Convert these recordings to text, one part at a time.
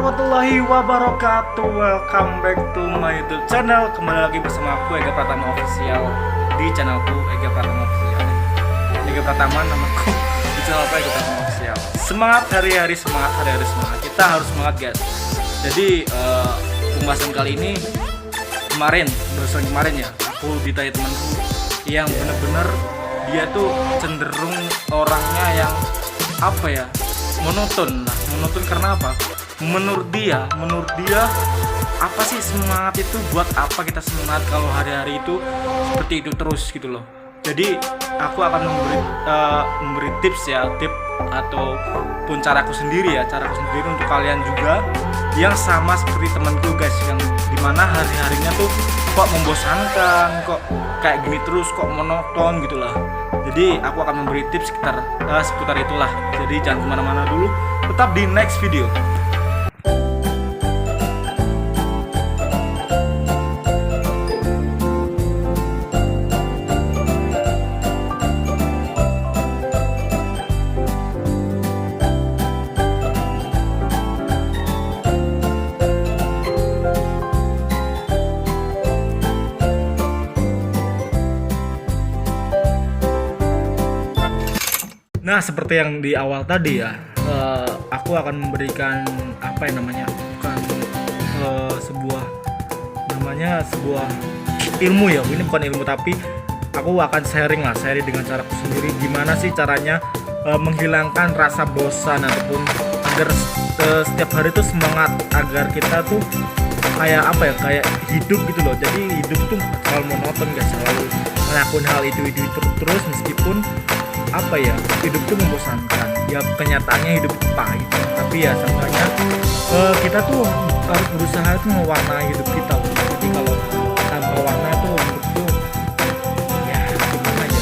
warahmatullahi wabarakatuh. Welcome back to my YouTube channel. Kembali lagi bersama aku Ega Pratama Official di channelku Ega Pratama Official. Ega Pratama namaku di channel aku Ega Pratama Official. Semangat hari-hari semangat. Kita harus semangat guys. Jadi pembahasan kali ini barusan kemarin ya, aku ditanya temanku yang bener-bener dia tuh cenderung orangnya yang monoton karena apa? Menurut dia apa sih semangat itu, buat apa kita semangat kalau hari-hari itu seperti itu terus gitu loh. Jadi aku akan memberi tips ataupun caraku sendiri untuk kalian juga yang sama seperti temanku guys, yang dimana hari-harinya tuh kok membosankan, kok kayak gini terus, kok monoton gitulah. Jadi aku akan memberi tips seputar itulah. Jadi jangan kemana-mana dulu, tetap di next video. Nah, seperti yang di awal tadi ya, aku akan memberikan sebuah ilmu ya. Ini bukan ilmu, tapi aku akan sharing dengan caraku sendiri. Gimana sih caranya menghilangkan rasa bosan ataupun agar setiap hari tuh semangat, agar kita tuh kayak hidup gitu loh. Jadi hidup tuh selalu monoton guys, selalu melakukan hal itu terus meskipun hidup itu membosankan. Ya kenyataannya hidup itu pahit, tapi ya seenggaknya kita tuh harus berusaha itu mewarnai hidup kita loh. Jadi kalau tanpa warna itu hidup tuh ya gimana aja.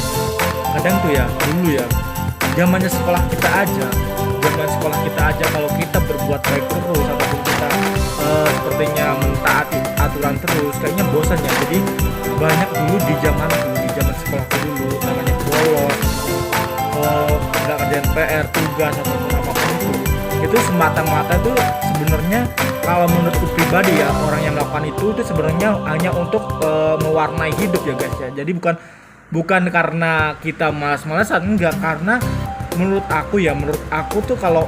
Kadang tuh ya dulu ya zamannya sekolah kita aja kalau kita berbuat baik terus ataupun kita sepertinya mentaati aturan terus, kayaknya bosan ya. Jadi banyak dulu di zaman sekolahku dulu namanya bolos, nggak kerjaan PR, tugas ataupun apapun itu semata-mata itu sebenarnya kalau menurutku pribadi ya, orang yang melakukan itu sebenarnya hanya untuk mewarnai hidup ya guys ya. Jadi bukan karena kita malas-malasan, enggak, karena menurut aku tuh kalau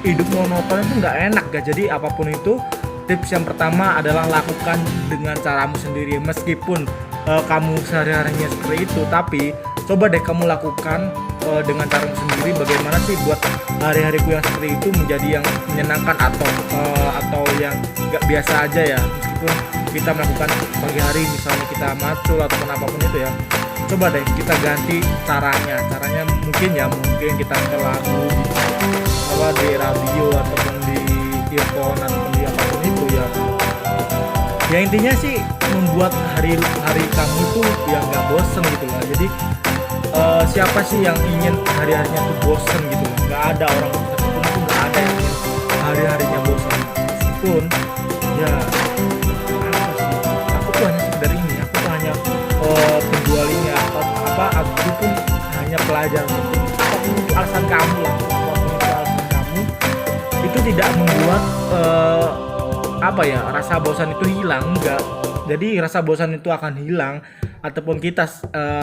hidup monoton itu nggak enak guys. Jadi apapun itu, tips yang pertama adalah lakukan dengan caramu sendiri. Meskipun kamu sehari-harinya seperti itu, tapi coba deh kamu lakukan dengan caramu sendiri. Bagaimana sih buat hari-hariku yang seperti itu menjadi yang menyenangkan atau yang nggak biasa aja ya. Meskipun kita melakukan pagi hari, misalnya kita macul ataupun apapun itu ya, coba deh kita ganti caranya mungkin kita setel lagu di radio ataupun di earphone ataupun di apapun itu ya intinya sih membuat hari kamu itu ya nggak bosen gitu lah. Jadi siapa sih yang ingin hari-harinya tuh bosen gitu loh? Nggak ada, orang satupun itu nggak ada yang ingin hari-harinya bosen. Meskipun ya aku tuh hanya sekedar ini, aku tuh hanya penjual ini aku pun hanya pelajar. Apapun itu alasan kamu lah, itu tidak membuat rasa bosan itu hilang, enggak. Jadi rasa bosan itu akan hilang ataupun kita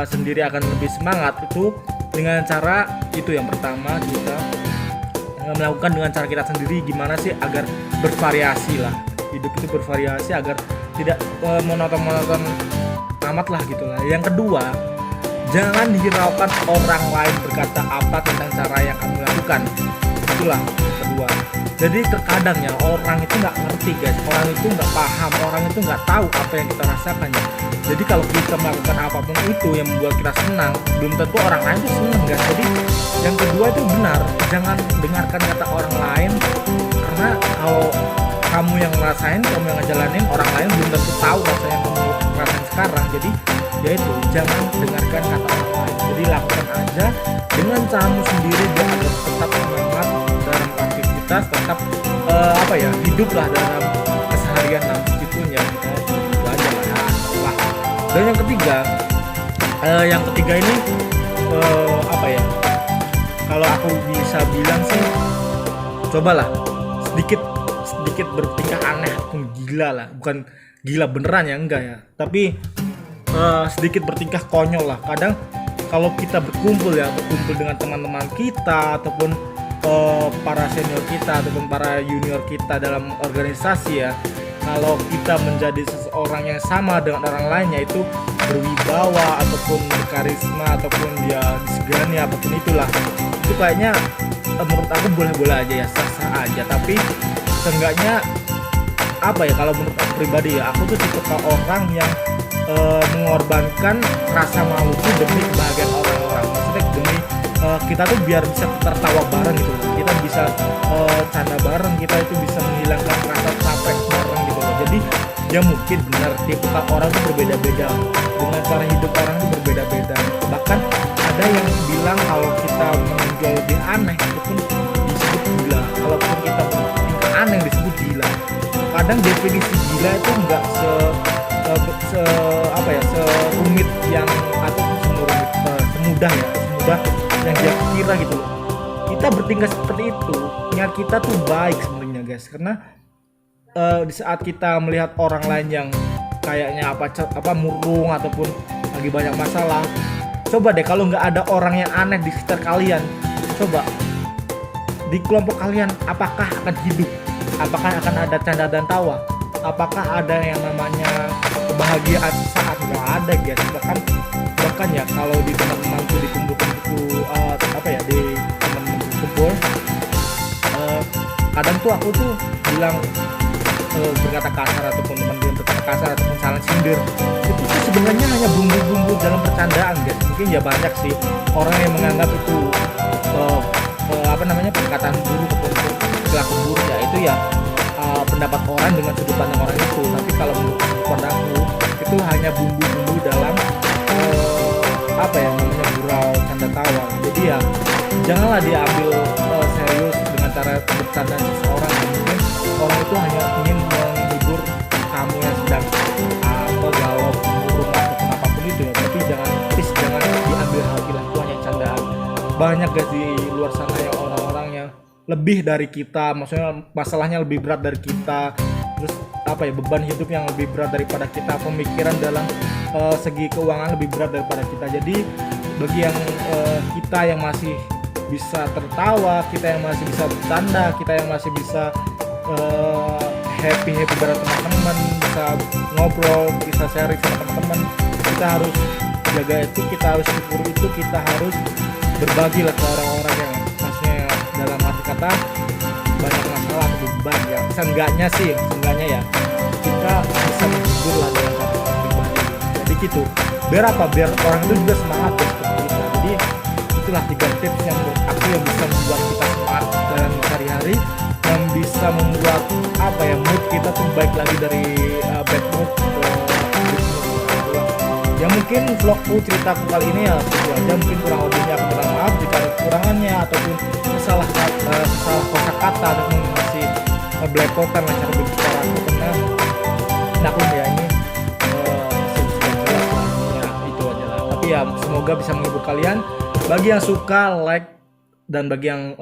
sendiri akan lebih semangat itu dengan cara itu. Yang pertama, kita melakukan dengan cara kita sendiri. Gimana sih agar bervariasi lah, hidup itu bervariasi agar tidak monoton amat lah gitulah. Yang kedua, jangan hiraukan orang lain berkata apa tentang cara yang kamu lakukan. Itulah yang kedua. Jadi terkadang ya orang itu nggak ngerti guys, orang itu nggak paham, orang itu nggak tahu apa yang kita rasakan ya. Jadi kalau kita melakukan apapun itu yang membuat kita senang, belum tentu orang lain itu senang guys. Jadi yang kedua itu benar, jangan dengarkan kata orang lain, karena kalau kamu yang ngerasain, kamu yang ngejalanin, orang lain belum tentu tahu rasa yang kamu rasain sekarang. Jadi ya itu, jangan dengarkan kata orang lain. Jadi lakukan aja dengan caramu sendiri biar tetap semangat dalam aktivitas, tetap hiduplah dalam keseharian meskipun ya kita itu aja lah. Dan yang ketiga ini kalau aku bisa bilang sih, cobalah sedikit bertingkah aneh ataupun gila lah, bukan gila beneran ya, enggak ya, tapi sedikit bertingkah konyol lah. Kadang kalau kita berkumpul dengan teman-teman kita ataupun para senior kita ataupun para junior kita dalam organisasi ya, kalau kita menjadi seseorang yang sama dengan orang lainnya, itu berwibawa ataupun berkarisma ataupun dia disegani apapun itulah, itu kayaknya menurut aku boleh-boleh aja ya, sah-sah aja. Tapi seenggaknya apa ya, kalau menurut aku pribadi ya, aku tuh tipe orang yang mengorbankan rasa malu itu demi kebahagiaan orang-orang. Maksudnya demi kita tuh biar bisa tertawa bareng gitu loh, kita bisa canda bareng, kita itu bisa menghilangkan rasa capek bareng gitu loh. Jadi ya mungkin benar tipe orang tuh berbeda-beda, dengan cara hidup orang tuh berbeda-beda. Bahkan ada yang bilang kalau kita menjual lebih aneh itu pun disebut gila, kalaupun kita bertingkah aneh disebut gila. Kadang definisi gila itu enggak serumit yang, atau semudah yang dia kira gitu loh. Kita bertingkah seperti itu, niat kita tuh baik sebenarnya guys, karena di saat kita melihat orang lain yang kayaknya murung ataupun lagi banyak masalah, coba deh kalau nggak ada orang yang aneh di sekitar kalian, coba di kelompok kalian apakah akan hidup, apakah akan ada canda dan tawa, apakah ada yang namanya kebahagiaan saat nggak ada guys. Bahkan ya kalau di teman-temanku di kumpul-kumpul di teman-teman kumpul, kadang tuh aku tuh bilang berkata kasar ataupun teman berkata kasar ataupun salah sindir, itu tuh sebenarnya hanya bumbu-bumbu dalam percandaan guys. Mungkin ya banyak sih orang yang menganggap itu perkataan buruk ataupun perilaku buruk, ya itu ya pendapat orang dengan sudut pandang orang itu. Tapi kalau menurut aku itu hanya bumbu-bumbu dalam gurau canda tawa. Jadi ya janganlah diambil serius dengan cara bercanda seseorang yang mungkin orang itu hanya ingin menghibur kamu yang sedang galau, murung ataupun apapun itu ya. Tapi jangan diambil hati lah, itu hanya candaan. Banyak guys di luar sana ya orang-orang yang lebih dari kita, maksudnya masalahnya lebih berat dari kita, terus beban hidup yang lebih berat daripada kita, pemikiran dalam segi keuangan lebih berat daripada kita. Jadi bagi yang kita yang masih bisa tertawa, kita yang masih bisa bercanda, kita yang masih bisa happy bareng teman-teman, bisa ngobrol, bisa sharing sama teman-teman, kita harus jaga itu, kita harus syukur itu, kita harus berbagi lah ke orang-orang yang maksudnya dalam arti kata banyak masalah atau beban ya. Seenggaknya ya kita bisa menghibur lah dengan cara pribadi. Jadi gitu, biar orang itu juga semangat ya seperti kita. Jadi itulah 3 tips yang menurut aku yang bisa membuat kita semangat dalam sehari-hari, yang bisa membuat mood kita tuh baik lagi dari bad mood ke good mood. Ya mungkin vlogku, ceritaku kali ini ya segitu aja. Mungkin kurang lebihnya aku minta maaf jika ada kekurangannya ataupun salah kosakata ataupun masih belepotan lah cara berbicara aku, karena aku ya ini sudah jelas lah ya, itu aja lah. Tapi ya semoga bisa menghibur kalian. Bagi yang suka like, dan bagi yang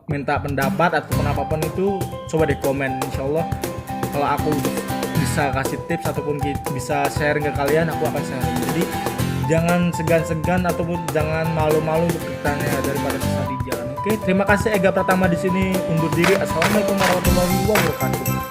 minta pendapat ataupun apapun itu coba deh komen. Insyaallah kalau aku bisa kasih tips ataupun bisa sharing ke kalian, aku akan sharing. Jadi jangan segan-segan ataupun jangan malu-malu untuk bertanya daripada susah di jalan. Oke, terima kasih. Ega Pratama di sini undur diri. Assalamualaikum warahmatullahi wabarakatuh.